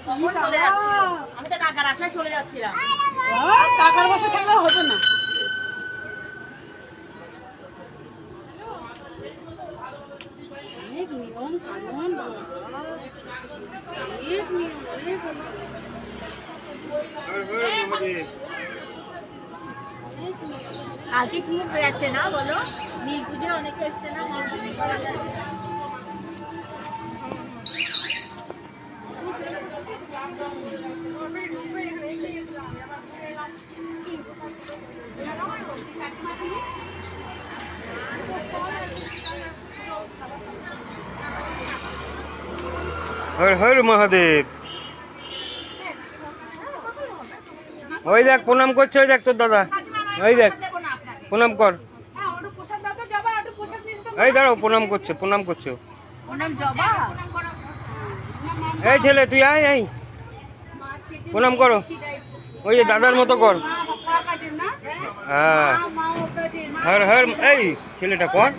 চলে যাচ্ছিল, আমি তো কাকার আশায় চলে যাচ্ছিলাম। কাকার বাসা থাকলে হতো না। অনেক নিয়ম কানুন, অনেক নিয়ম, অনেক কালকে কি হয়েছে না বলো, নীল পুজোর অনেকে এসছে না, হর হর মহাদেব। ওই দেখ প্রণাম করছে, ওই দেখ তোর দাদা, ওই দেখ প্রণাম কর। এই দাঁড়াও, প্রণাম করছে, প্রণাম করছে। এই ছেলে তুই আয়, আয় প্রণাম করো, ওই যে দাদার মতো কর। হ্যাঁ হর হর, এই ছেলেটা কর।